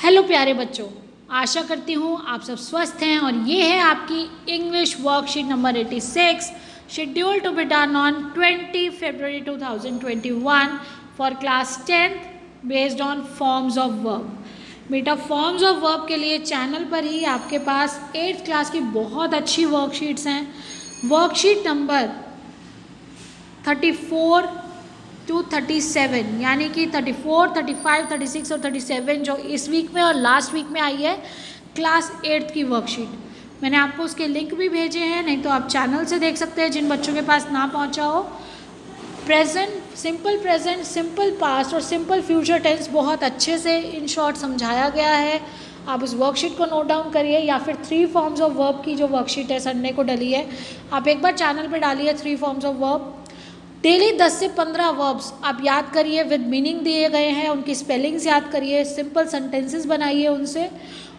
Hello प्यारे बच्चों, आशा करती हूँ आप सब स्वस्थ हैं और ये है आपकी English worksheet number 86 schedule to be done on 20 फरवरी 2021 for class 10th based on forms of verb. बेटा फॉर्म्स ऑफ वर्ब के लिए चैनल पर ही आपके पास 8th क्लास की बहुत अच्छी वर्कशीट्स हैं। वर्कशीट नंबर 34 टू 37 यानी कि 34, 35, 36 और 37 जो इस वीक में और लास्ट वीक में आई है क्लास 8th की वर्कशीट। मैंने आपको उसके लिंक भी भेजे हैं, नहीं तो आप चैनल से देख सकते हैं जिन बच्चों के पास ना पहुंचा हो। प्रेजेंट, सिंपल पास्ट और सिंपल फ्यूचर टेंस बहुत अच्छे से इन शॉर्ट समझाया गया है। आप उस वर्कशीट को नोट डाउन करिए या फिर 3 फॉर्म्स ऑफ वर्ब की जो वर्कशीट है संडे को डली है, आप एक बार चैनल पर डालिए 3 फॉर्म्स ऑफ वर्ब। डेली 10 से 15 वर्ब्स आप याद करिए, विद मीनिंग दिए गए हैं, उनकी स्पेलिंग्स याद करिए, सिंपल सेंटेंसेस बनाइए उनसे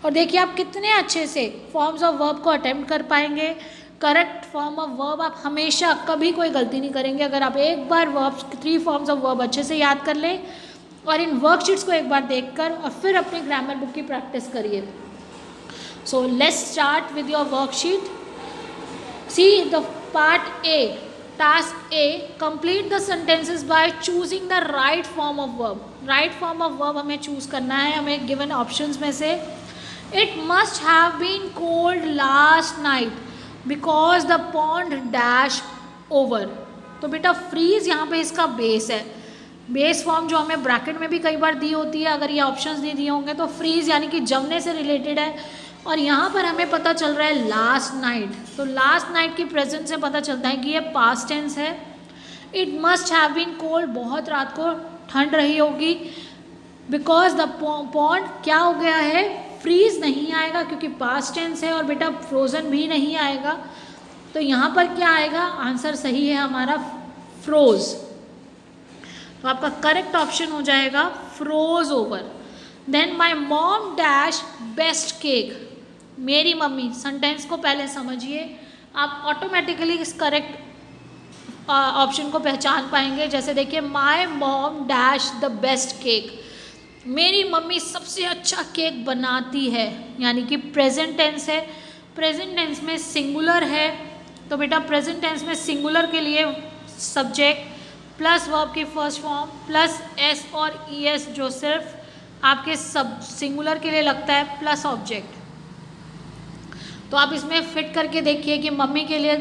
और देखिए आप कितने अच्छे से फॉर्म्स ऑफ वर्ब को अटेम्प्ट कर पाएंगे। करेक्ट फॉर्म ऑफ वर्ब आप हमेशा कभी कोई गलती नहीं करेंगे अगर आप एक बार वर्ब्स 3 फॉर्म्स ऑफ वर्ब अच्छे से याद कर लें और इन वर्कशीट्स को एक बार देखकर और फिर अपनी ग्रामर बुक की प्रैक्टिस करिए। So let's start with your worksheet. See the part A, task A, complete the sentences by choosing the right form of verb. Right form of verb हमें चूज करना है, हमें गिवन ऑप्शंस में से। It must have been cold last night because the pond dash over. तो बेटा freeze यहाँ पे इसका बेस है, बेस फॉर्म जो हमें ब्रैकेट में भी कई बार दी होती है। अगर ये ऑप्शंस नहीं दिए होंगे तो फ्रीज यानी कि जमने से रिलेटेड है और यहाँ पर हमें पता चल रहा है लास्ट नाइट, तो लास्ट नाइट की प्रेजेंट से पता चलता है कि ये पास्ट टेंस है। It must have been cold, बहुत रात को ठंड रही होगी। बिकॉज द पॉन्ड क्या हो गया है, फ्रीज नहीं आएगा क्योंकि पास्ट टेंस है और बेटा फ्रोजन भी नहीं आएगा। तो यहाँ पर क्या आएगा, आंसर सही है हमारा फ्रोज। तो आपका करेक्ट ऑप्शन हो जाएगा froze over. Then my mom dash best cake. मेरी मम्मी, सेंटेंस को पहले समझिए, आप ऑटोमेटिकली इस करेक्ट ऑप्शन को पहचान पाएंगे। जैसे देखिए my mom dash the best cake, मेरी मम्मी सबसे अच्छा केक बनाती है, यानी कि प्रेजेंट टेंस है। प्रेजेंट टेंस में सिंगुलर है, तो बेटा प्रेजेंट टेंस में सिंगुलर के लिए सब्जेक्ट प्लस वर्ब की फर्स्ट फॉर्म प्लस एस और ई एस जो सिर्फ आपके सब सिंगुलर के लिए लगता है प्लस ऑब्जेक्ट। तो आप इसमें फिट करके देखिए कि मम्मी के लिए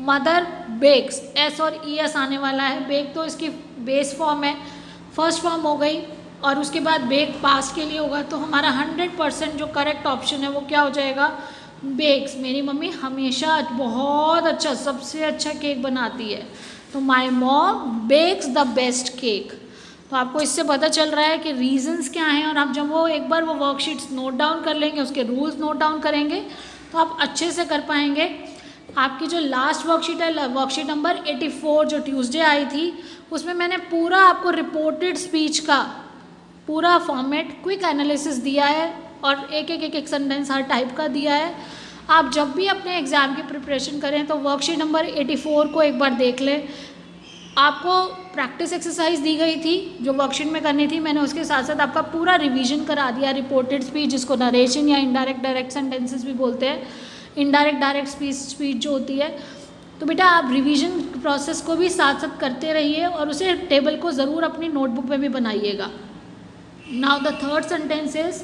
मदर बेक्स, एस और ई एस आने वाला है। बेक तो इसकी बेस फॉर्म है, फर्स्ट फॉर्म हो गई और उसके बाद बेक पास्ट के लिए होगा। तो हमारा 100% जो करेक्ट ऑप्शन है वो क्या हो जाएगा, बेक्स। मेरी मम्मी हमेशा बहुत अच्छा, सबसे अच्छा केक बनाती है। तो my mom bakes the best cake. तो आपको इससे पता चल रहा है कि रीजंस क्या हैं और आप जब वो एक बार वो वर्कशीट्स नोट डाउन कर लेंगे, उसके रूल्स नोट डाउन करेंगे तो आप अच्छे से कर पाएंगे। आपकी जो लास्ट वर्कशीट है, वर्कशीट नंबर 84 जो ट्यूसडे आई थी, उसमें मैंने पूरा आपको रिपोर्टेड स्पीच का पूरा फॉर्मेट, क्विक एनालिसिस दिया है और एक सेंटेंस हर टाइप का दिया है। आप जब भी अपने एग्ज़ाम की प्रिपरेशन करें तो वर्कशीट नंबर 84 को एक बार देख लें। आपको प्रैक्टिस एक्सरसाइज दी गई थी जो वर्कशीट में करनी थी, मैंने उसके साथ साथ आपका पूरा रिवीजन करा दिया। रिपोर्टेड स्पीच जिसको नरेशन या इनडायरेक्ट डायरेक्ट सेंटेंसेस भी बोलते हैं, इनडायरेक्ट डायरेक्ट स्पीच जो होती है। तो बेटा आप रिवीजन प्रोसेस को भी साथ साथ करते रहिए और उसे टेबल को ज़रूर अपनी नोटबुक में भी बनाइएगा। Now the third sentence is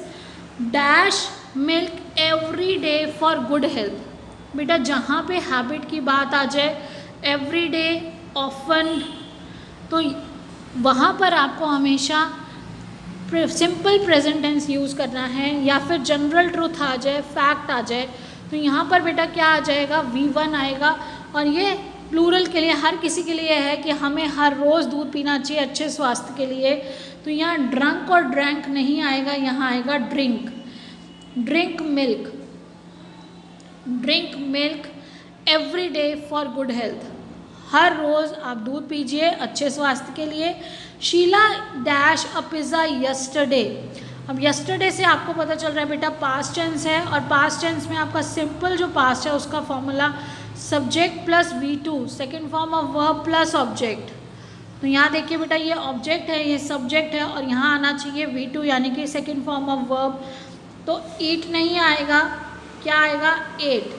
dash milk every day for good health. बेटा जहाँ पे हैबिट की बात आ जाए, एवरी डे, ऑफन, तो वहाँ पर आपको हमेशा सिंपल प्रेजेंट टेंस यूज़ करना है या फिर जनरल ट्रूथ आ जाए, फैक्ट आ जाए। तो यहाँ पर बेटा क्या आ जाएगा, V1 आएगा और ये प्लूरल के लिए, हर किसी के लिए है कि हमें हर रोज़ दूध पीना चाहिए अच्छे स्वास्थ्य के लिए। तो यहाँ ड्रंक और ड्रैंक नहीं आएगा, यहाँ आएगा drink. Drink milk, drink milk every day for good health, हर रोज़ आप दूध पीजिए अच्छे स्वास्थ्य के लिए। Sheela dash a pizza yesterday. अब यस्टरडे से आपको पता चल रहा है बेटा पास्ट टेंस है और पास्ट टेंस में आपका सिंपल जो पास्ट है उसका formula subject plus V2, second form of verb plus object. तो यहाँ देखिए बेटा ये ऑब्जेक्ट है, ये सब्जेक्ट है, और यहाँ आना चाहिए V2 यानी कि सेकेंड फॉर्म ऑफ वर्ब। तो ईट नहीं आएगा, क्या आएगा, एट।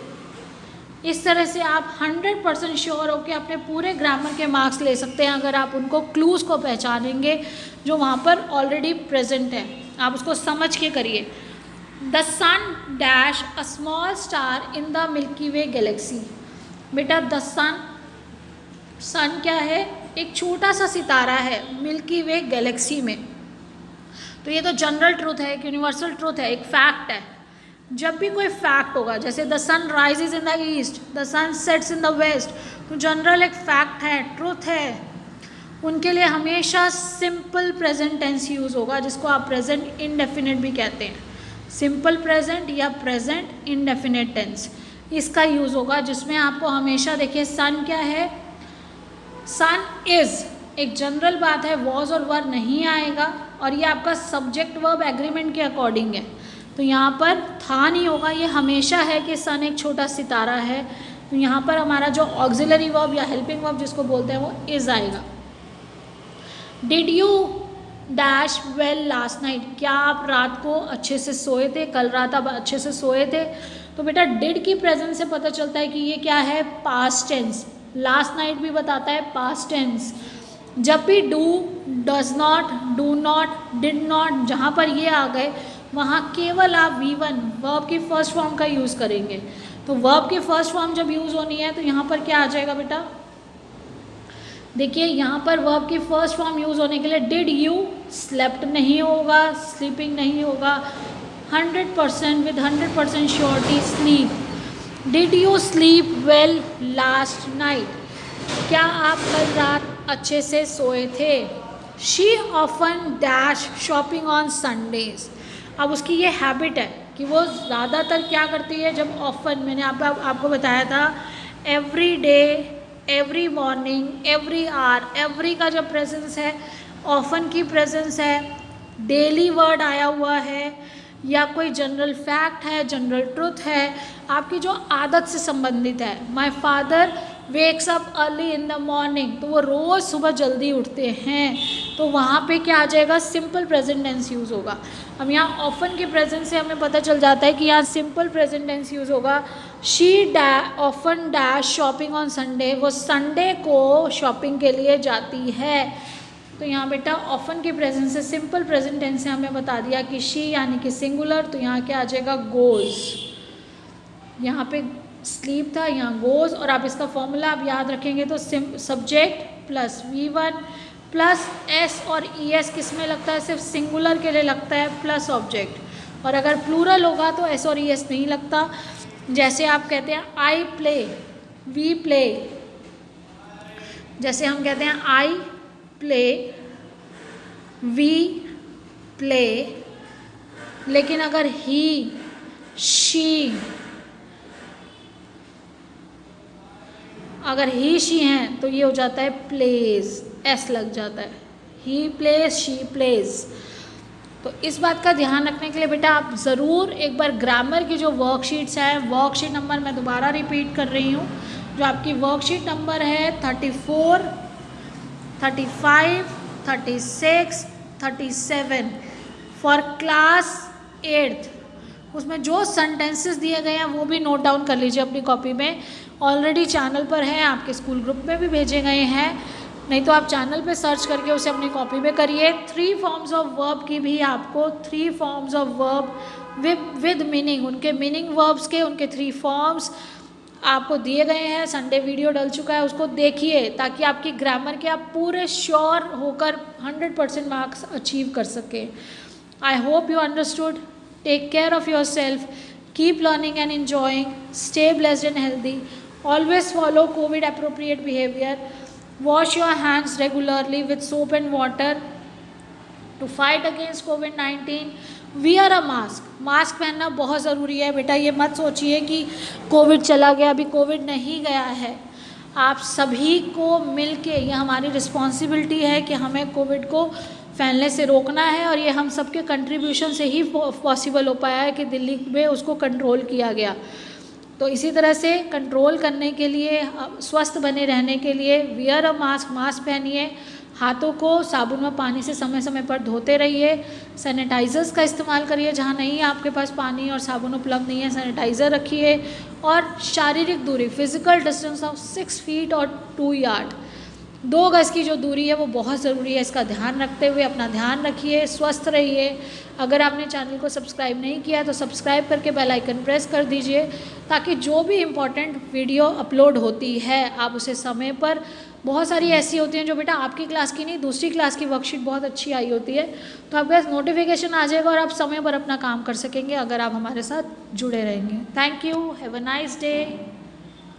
इस तरह से आप 100% श्योर होकर अपने पूरे ग्रामर के मार्क्स ले सकते हैं अगर आप उनको क्लूज़ को पहचानेंगे जो वहाँ पर ऑलरेडी प्रेजेंट है। आप उसको समझ के करिए। The sun dash a small star in the Milky Way galaxy. बेटा द सन क्या है, एक छोटा सा सितारा है मिल्की वे गैलेक्सी में। तो ये तो जनरल ट्रूथ है, एक यूनिवर्सल ट्रूथ है, एक फैक्ट है। जब भी कोई फैक्ट होगा, जैसे the sun rises in the east, the sun sets in the west, तो जनरल एक फैक्ट है, ट्रूथ है, उनके लिए हमेशा सिंपल प्रेजेंट टेंस यूज़ होगा, जिसको आप प्रेजेंट इंडेफिनिट भी कहते हैं। सिंपल प्रेजेंट या प्रेजेंट इंडेफिनिट टेंस इसका यूज़ होगा, जिसमें आपको हमेशा देखिए सन क्या है, सन इज़ एक जनरल बात है, वॉज और वर नहीं आएगा, और ये आपका सब्जेक्ट वर्ब एग्रीमेंट के अकॉर्डिंग है। तो यहाँ पर था नहीं होगा, ये हमेशा है कि सन एक छोटा सितारा है। तो यहाँ पर हमारा जो ऑक्सिलरी वर्ब या हेल्पिंग वर्ब जिसको बोलते हैं वो इज़ आएगा। Did you dash well last night, क्या आप रात को अच्छे से सोए थे, कल रात आप अच्छे से सोए थे। तो बेटा डिड की प्रेजेंस से पता चलता है कि ये क्या है, पास्ट टेंस। लास्ट नाइट भी बताता है पास्ट टेंस। जब भी do, does not, do not, did not, जहाँ पर ये आ गए वहाँ केवल आप V1 वर्ब की फर्स्ट फॉर्म का यूज़ करेंगे। तो वर्ब की फर्स्ट फॉर्म जब यूज़ होनी है तो यहाँ पर क्या आ जाएगा बेटा, देखिए यहाँ पर वर्ब की फर्स्ट फॉर्म यूज़ होने के लिए डिड यू, स्लेप्ट नहीं होगा, स्लीपिंग नहीं होगा, 100% with 100% surety sleep. Did you sleep well last night, क्या आप कल रात अच्छे से सोए थे। She often dash shopping on Sundays, अब उसकी ये हैबिट है कि वो ज़्यादातर क्या करती है, जब ऑफन, मैंने आपको बताया था every day, every morning, every hour, every का जब प्रेजेंस है, ऑफन की प्रेजेंस है, डेली वर्ड आया हुआ है, या कोई जनरल फैक्ट है, जनरल ट्रुथ है, आपकी जो आदत से संबंधित है। My father wakes up early in the morning, तो वो रोज़ सुबह जल्दी उठते हैं, तो वहाँ पे क्या आ जाएगा, सिंपल प्रेजेंट टेंस यूज़ होगा। अब यहाँ ऑफन के प्रेजेंस से हमें पता चल जाता है कि यहाँ सिंपल प्रेजेंट टेंस यूज़ होगा। She often dash shopping on Sunday, वो संडे को शॉपिंग के लिए जाती है। तो यहाँ बेटा ऑफन के प्रेजेंस से सिंपल प्रेजेंट टेंस से हमें बता दिया कि शी यानी कि सिंगुलर, तो यहाँ क्या आ जाएगा, गोज। यहाँ पे स्लीप था, यहाँ गोज, और आप इसका फॉर्मूला आप याद रखेंगे तो subject plus V1 plus S और ES किस में लगता है, सिर्फ सिंगुलर के लिए लगता है, प्लस ऑब्जेक्ट। और अगर प्लूरल होगा तो S और ES नहीं लगता। जैसे आप कहते हैं आई प्ले, वी प्ले, जैसे हम कहते हैं आई प्ले, वी प्ले, लेकिन अगर ही, शी, अगर ही शी हैं तो ये हो जाता है प्लेज, एस लग जाता है, ही प्लेज, शी प्लेज। तो इस बात का ध्यान रखने के लिए बेटा आप ज़रूर एक बार ग्रामर की जो वर्कशीट्स हैं, वर्कशीट नंबर मैं दोबारा रिपीट कर रही हूँ, जो आपकी वर्कशीट नंबर है 34, 35, 36, 37 फॉर क्लास 8th, उसमें जो सेंटेंसेस दिए गए हैं वो भी नोट डाउन कर लीजिए अपनी कॉपी में। ऑलरेडी चैनल पर है, आपके स्कूल ग्रुप में भी भेजे गए हैं, नहीं तो आप चैनल पे सर्च करके उसे अपनी कॉपी पे करिए। 3 फॉर्म्स ऑफ वर्ब की भी आपको 3 forms of verb with meaning, उनके मीनिंग वर्ब्स के उनके 3 फॉर्म्स आपको दिए गए हैं। संडे वीडियो डल चुका है, उसको देखिए ताकि आपकी ग्रामर के आप पूरे श्योर होकर 100% मार्क्स अचीव कर सकें। I hope you understood. Take care of yourself, keep learning and enjoying, stay blessed and healthy, always follow COVID appropriate behavior, wash your hands regularly with soap and water to fight against COVID-19, wear a mask, mask पहनना बहुत ज़रूरी है बेटा। ये मत सोचिए कि Covid चला गया, अभी कोविड नहीं गया है। आप सभी को मिल के, ये हमारी रिस्पॉन्सिबिलिटी है कि हमें कोविड को फैलने से रोकना है, और ये हम सबके कंट्रीब्यूशन से ही पॉसिबल हो पाया है कि दिल्ली में उसको कंट्रोल किया गया। तो इसी तरह से कंट्रोल करने के लिए, स्वस्थ बने रहने के लिए, वियर अ मास्क, मास्क पहनिए, हाथों को साबुन व पानी से समय समय पर धोते रहिए। सैनिटाइज़र्स का इस्तेमाल करिए, जहाँ नहीं आपके पास पानी और साबुन उपलब्ध नहीं है सैनिटाइज़र रखिए। और शारीरिक दूरी, फिजिकल डिस्टेंस ऑफ 6 फीट और 2 यार्ड, 2 गज़ की जो दूरी है वो बहुत ज़रूरी है। इसका ध्यान रखते हुए अपना ध्यान रखिए, स्वस्थ रहिए। अगर आपने चैनल को सब्सक्राइब नहीं किया तो सब्सक्राइब करके बेल आइकन प्रेस कर दीजिए, ताकि जो भी इम्पोर्टेंट वीडियो अपलोड होती है आप उसे समय पर, बहुत सारी ऐसी होती हैं जो बेटा आपकी क्लास की नहीं दूसरी क्लास की वर्कशीट बहुत अच्छी आई होती है, तो आपके पास नोटिफिकेशन आ जाएगा और आप समय पर अपना काम कर सकेंगे अगर आप हमारे साथ जुड़े रहेंगे। Thank you, have a nice day.